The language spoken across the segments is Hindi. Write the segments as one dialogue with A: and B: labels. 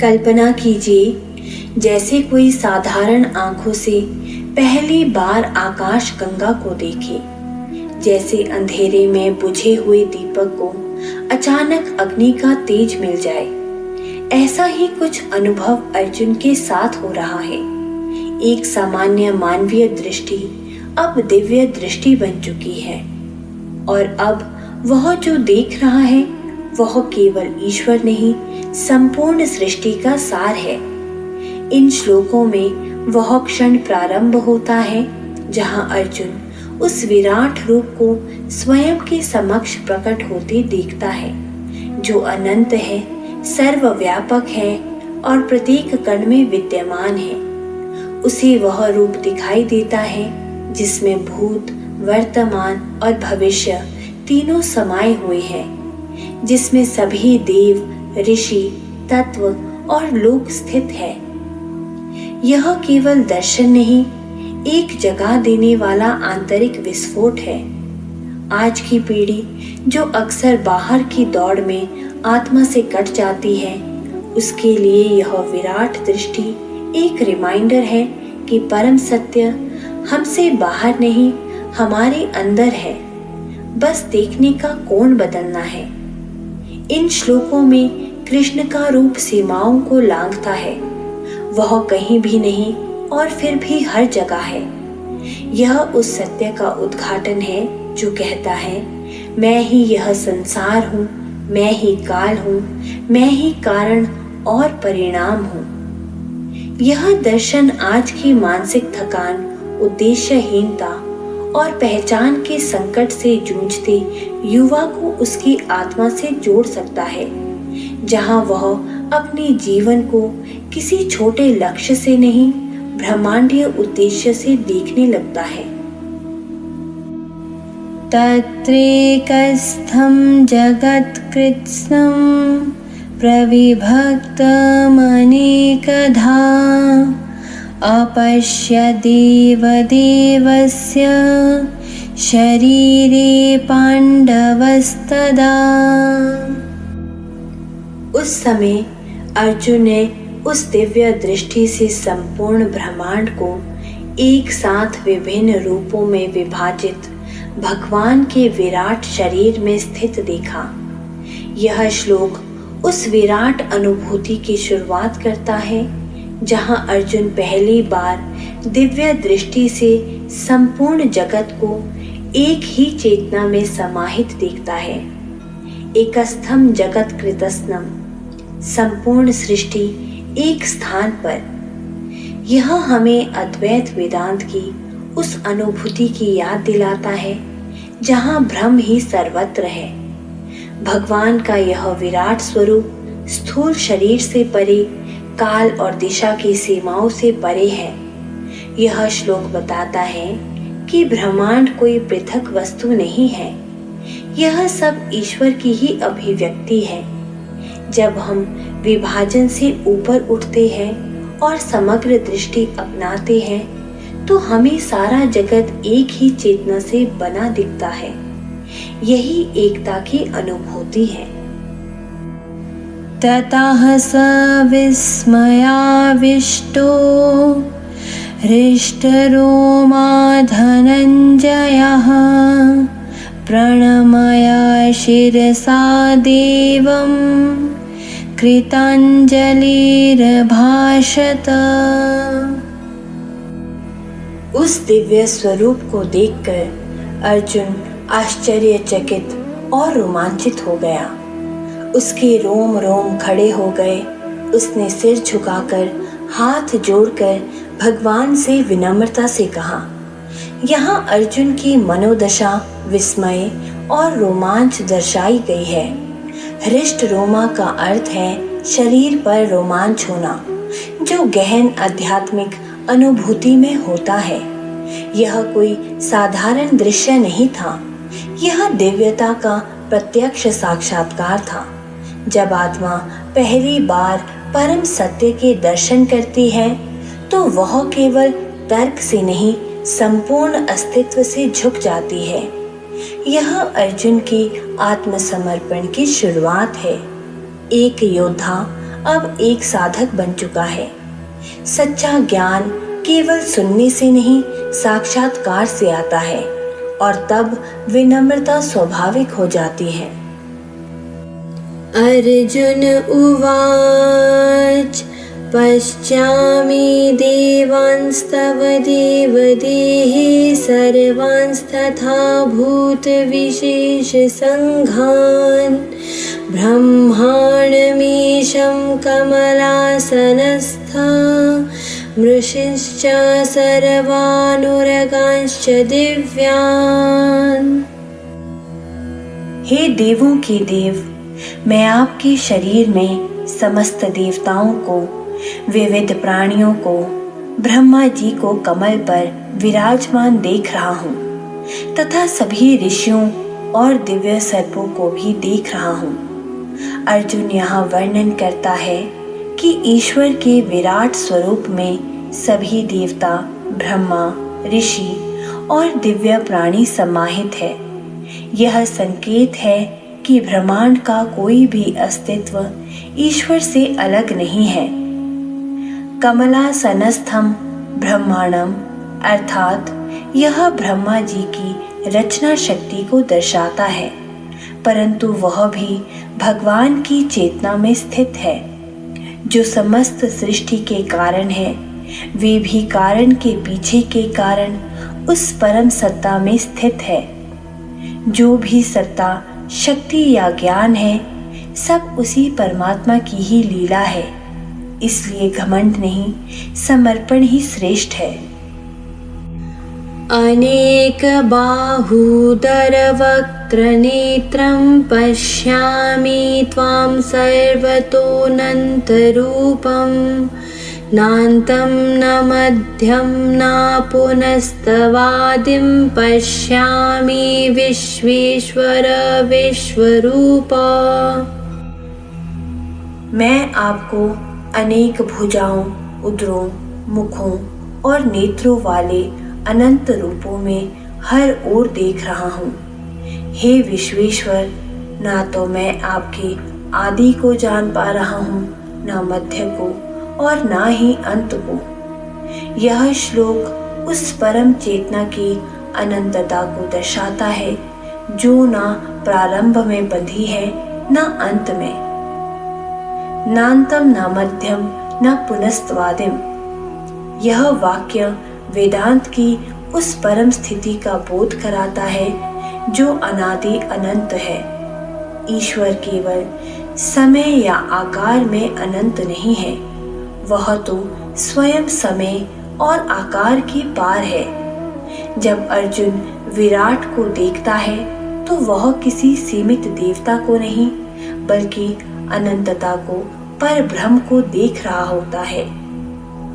A: कल्पना कीजिए जैसे कोई साधारण आंखों से पहली बार आकाश गंगा को देखे, जैसे अंधेरे में बुझे हुए दीपक को अचानक अग्नि का तेज मिल जाए। ऐसा ही कुछ अनुभव अर्जुन के साथ हो रहा है। एक सामान्य मानवीय दृष्टि अब दिव्य दृष्टि बन चुकी है और अब वह जो देख रहा है वह केवल ईश्वर नहीं, संपूर्ण सृष्टि का सार है। इन श्लोकों में वह क्षण प्रारंभ होता है जहां अर्जुन उस विराट रूप को स्वयं के समक्ष प्रकट होते देखता है, जो अनंत है, सर्वव्यापक है और प्रत्येक कण में विद्यमान है। उसे वह रूप दिखाई देता है जिसमें भूत, वर्तमान और भविष्य तीनों समाये हुए हैं, जिसमें सभी देव, ऋषि, तत्व और लोक स्थित है। यह केवल दर्शन नहीं, एक जगा देने वाला आंतरिक विस्फोट है। आज की पीढ़ी जो अक्सर बाहर की दौड़ में आत्मा से कट जाती है, उसके लिए यह विराट दृष्टि एक रिमाइंडर है कि परम सत्य हमसे बाहर नहीं, हमारे अंदर है। बस देखने का कोण बदलना है। इन श्लोकों में कृष्ण का रूप सीमाओं को लांघता है। वह कहीं भी नहीं और फिर भी हर जगह है। यह उस सत्य का उद्घाटन है जो कहता है, मैं ही यह संसार हूँ, मैं ही काल हूँ, मैं ही कारण और परिणाम हूँ। यह दर्शन आज की मानसिक थकान, उद्देश्यहीनता और पहचान के संकट से जूझते युवा को उसकी आत्मा से जोड़ सकता है, जहां वह अपने जीवन को किसी छोटे लक्ष्य से नहीं, ब्रह्मांडीय उद्देश्य से देखने लगता है।
B: तत्रेकस्थं जगत्कृत्स्नं प्रविभक्तमनेकधा अपश्यदेव देवस्य शरीरे पांडवस्तदा।
A: उस समय अर्जुन ने उस दिव्य दृष्टि से संपूर्ण ब्रह्मांड को एक साथ विभिन्न रूपों में विभाजित भगवान के विराट शरीर में स्थित देखा। यह श्लोक उस विराट अनुभूति की शुरुआत करता है जहां अर्जुन पहली बार दिव्य दृष्टि से संपूर्ण जगत को एक ही चेतना में समाहित देखता है। एकस्थम जगत कृतस्नम, संपूर्ण सृष्टि एक स्थान पर। यह हमें अद्वैत वेदांत की उस अनुभूति की याद दिलाता है जहां ब्रह्म ही सर्वत्र है। भगवान का यह विराट स्वरूप स्थूल शरीर से परे, काल और दिशा की सीमाओं से परे है। यह श्लोक बताता है कि ब्रह्मांड कोई पृथक वस्तु नहीं है, यह सब ईश्वर की ही अभिव्यक्ति है। जब हम विभाजन से ऊपर उठते हैं और समग्र दृष्टि अपनाते हैं तो हमें सारा जगत एक ही चेतना से बना दिखता है। यही एकता की अनुभूति है।
B: ततः स विस्मयाविष्टो हृष्टरोमा धनञ्जयः प्रणमय शिरसा देवं कृताञ्जलिर्भाषत।
A: उस दिव्य स्वरूप को देखकर अर्जुन आश्चर्यचकित और रोमांचित हो गया। उसके रोम रोम खड़े हो गए। उसने सिर झुकाकर हाथ जोड़कर भगवान से विनम्रता से कहा। यहाँ अर्जुन की मनोदशा विस्मय और रोमांच दर्शाई गई है। हृष्ट रोमा का अर्थ है शरीर पर रोमांच होना, जो गहन आध्यात्मिक अनुभूति में होता है। यह कोई साधारण दृश्य नहीं था, यह दिव्यता का प्रत्यक्ष साक्षात्कार था। जब आत्मा पहली बार परम सत्य के दर्शन करती है तो वह केवल तर्क से नहीं, संपूर्ण अस्तित्व से झुक जाती है। यह अर्जुन की आत्मसमर्पण की शुरुआत है। एक योद्धा अब एक साधक बन चुका है। सच्चा ज्ञान केवल सुनने से नहीं, साक्षात्कार से आता है और तब विनम्रता स्वाभाविक हो जाती है।
B: अर्जुन उवाच पश्यामि देवांस्तव देवदेहे सर्वांस्तथा भूतविशेषसङ्घान् ब्रह्माणमीशं कमलासनस्था मृषिश्च सर्वानुरगांश्च दिव्यान्।
A: हे देवों के देव, मैं आपके शरीर में समस्त देवताओं को, विविध प्राणियों को, ब्रह्मा जी को कमल पर विराजमान देख रहा हूँ तथा सभी ऋषियों और दिव्य सर्पों को भी देख रहा हूँ। अर्जुन यहाँ वर्णन करता है कि ईश्वर के विराट स्वरूप में सभी देवता, ब्रह्मा, ऋषि और दिव्य प्राणी समाहित है। यह संकेत है कि ब्रह्मांड का कोई भी अस्तित्व ईश्वर से अलग नहीं है। कमलासनस्थम ब्रह्मांडम अर्थात यह ब्रह्मा जी की रचना शक्ति को दर्शाता है, परंतु वह भी भगवान की चेतना में स्थित है। जो समस्त सृष्टि के कारण है, वे भी कारण के पीछे के कारण उस परम सत्ता में स्थित है। जो भी सत्ता, शक्ति या ज्ञान है, सब उसी परमात्मा की ही लीला है। इसलिए घमंड नहीं, समर्पण ही श्रेष्ठ है।
B: अनेक बाहूदर वक्त्र नेत्रं पश्यामि त्वां सर्वतोऽनन्तरूपं नान्तं न मध्यं न पुनस्तवादिं पश्यामि विश्वेश्वर विश्वरूपा।
A: मैं आपको अनेक भुजाओं, उदरों, मुखों और नेत्रों वाले अनंत रूपों में हर ओर देख रहा हूँ। हे विश्वेश्वर, ना तो मैं आपके आदि को जान पा रहा हूँ, ना मध्य को और ना ही अंत को। यह श्लोक उस परम चेतना की अनंतता को दर्शाता है जो ना प्रारंभ में बंधी है, ना अंत में। नान्तम न मध्यम न पुनस्त्वादिम। यह वाक्य वेदांत की उस परम स्थिति का बोध कराता है जो अनादि अनंत है। ईश्वर केवल समय या आकार में अनंत नहीं है, वह तो स्वयं समय और आकार के पार है। जब अर्जुन विराट को देखता है तो वह किसी सीमित देवता को नहीं, बल्कि अनंतता को, पर ब्रह्म को देख रहा होता है।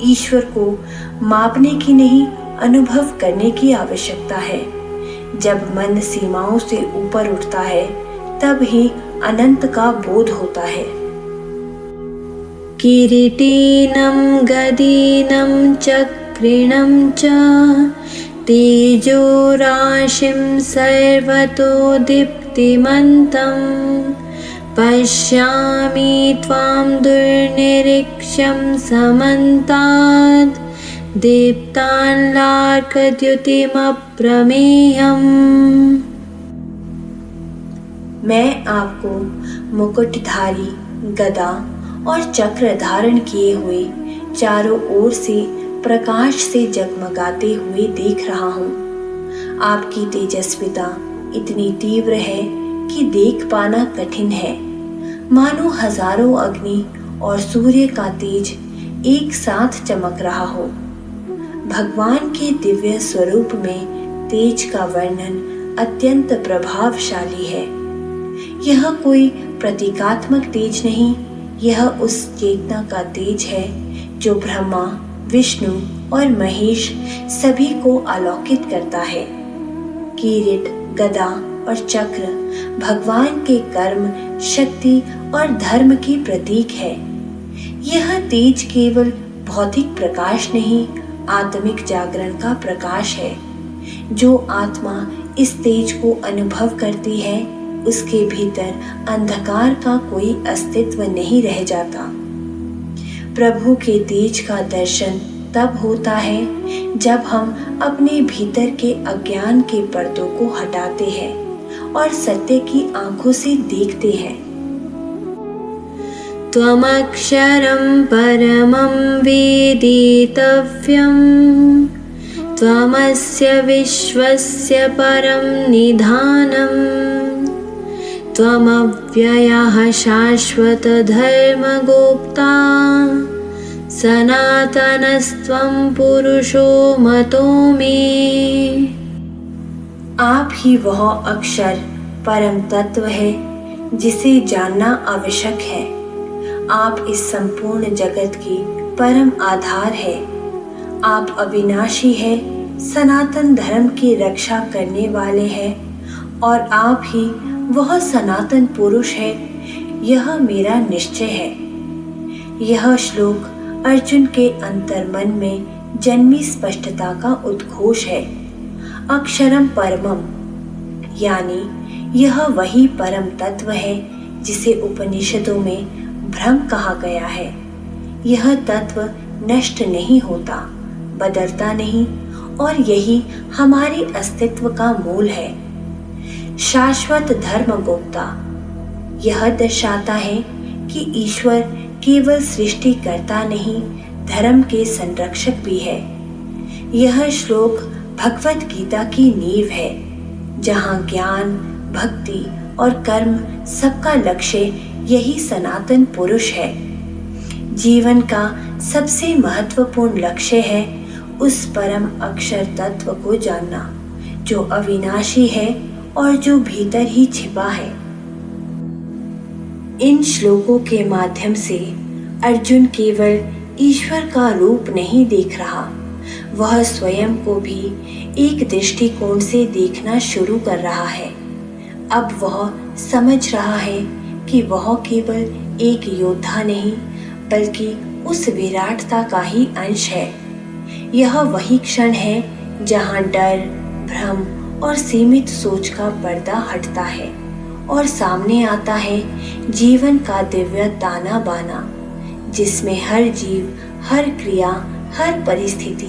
A: ईश्वर को मापने की नहीं, अनुभव करने की आवश्यकता है। जब मन सीमाओं से ऊपर उठता है, तब ही अनंत का बोध होता है।
B: किरीटिनं गदीनं चक्रिणं च तेजो राशिं सर्वतो दीप्तिमन्तं पश्यामि त्वां दुर्निरीक्ष्यं समन्तात् दीप्तानलार्कद्युतिमप्रमेयम्।
A: मैं आपको मुकुटधारी, गदा और चक्र धारण किए हुए चारों ओर से प्रकाश से जगमगाते हुए देख रहा हूँ। आपकी तेजस्विता इतनी तीव्र है कि देख पाना कठिन है। मानो हजारों अग्नि और सूर्य का तेज एक साथ चमक रहा हो। भगवान के दिव्य स्वरूप में तेज का वर्णन अत्यंत प्रभावशाली है। यह कोई प्रतीकात्मक तेज नहीं, यह उस चेतना का तेज है जो ब्रह्मा, विष्णु और महेश सभी को आलोकित करता है। किरीट, गदा और चक्र भगवान के कर्म, शक्ति और धर्म की प्रतीक है। यह तेज केवल भौतिक प्रकाश नहीं, आत्मिक जागरण का प्रकाश है। जो आत्मा इस तेज को अनुभव करती है, उसके भीतर अंधकार का कोई अस्तित्व नहीं रह जाता। प्रभु के तेज का दर्शन तब होता है जब हम अपने भीतर के अज्ञान के पर्दों को हटाते हैं और सत्य की आंखों से देखते हैं।
B: त्वमक्षरं परमं वेदितव्यं, त्वमस्य विश्वस्य परं निधानम्, त्वमव्ययः शाश्वत धर्मगोप्ता, सनातनस्त्वं पुरुषो मतो मे।
A: आप ही वह अक्षर परम तत्व है जिसे जानना आवश्यक है। आप इस संपूर्ण जगत की परम आधार है। आप अविनाशी है, सनातन धर्म की रक्षा करने वाले हैं और आप ही वह सनातन पुरुष है। यह मेरा निश्चय है। यह श्लोक अर्जुन के अंतर्मन में जन्मी स्पष्टता का उद्घोष है। अक्षरम परमम यानी यह वही परम तत्व है जिसे उपनिषदों में ब्रह्म कहा गया है। यह तत्व नष्ट नहीं होता, बदलता नहीं और यही हमारे अस्तित्व का मूल है। शाश्वत धर्म गुप्ता यह दर्शाता है कि ईश्वर केवल सृष्टि करता नहीं, धर्म के संरक्षक भी है। यह श्लोक भगवत गीता की नींव है, जहाँ ज्ञान, भक्ति और कर्म सबका लक्ष्य यही सनातन पुरुष है। जीवन का सबसे महत्वपूर्ण लक्ष्य है उस परम अक्षर तत्व को जानना जो अविनाशी है और जो भीतर ही छिपा है। इन श्लोकों के माध्यम से अर्जुन केवल ईश्वर का रूप नहीं देख रहा, वह स्वयं को भी एक दृष्टिकोण से देखना शुरू कर रहा है। अब वह समझ रहा है कि वह केवल एक योद्धा नहीं बल्कि उस विराटता का ही अंश है। यह वही क्षण है जहाँ डर, भ्रम और सीमित सोच का पर्दा हटता है और सामने आता है जीवन का दिव्य ताना बाना, जिसमें हर जीव, हर क्रिया, हर परिस्थिति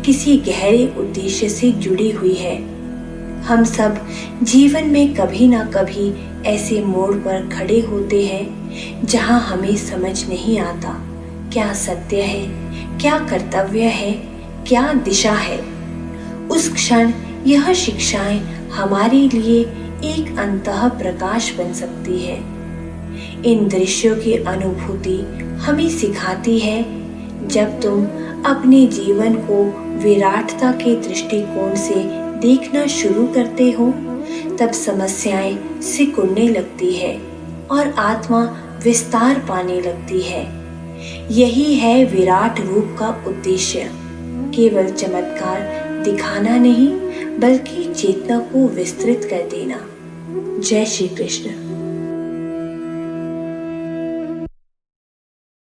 A: किसी गहरे उद्देश्य से जुड़ी हुई है। हम सब जीवन में कभी ना कभी ऐसे मोड़ पर खड़े होते हैं जहां हमें समझ नहीं आता क्या सत्य है, क्या कर्तव्य है, क्या दिशा है। उस क्षण यह शिक्षाएं हमारे लिए एक अंतः प्रकाश बन सकती है। इन दृश्यों की अनुभूति हमें सिखाती है, जब तुम अपने जीवन को विराटता के दृष्टिकोण से देखना शुरू करते हो, तब समस्याएं सिकुड़ने लगती है और आत्मा विस्तार पाने लगती है। यही है विराट रूप का उद्देश्य, केवल चमत्कार दिखाना नहीं बल्कि चेतना को विस्तृत कर देना। जय श्री कृष्ण।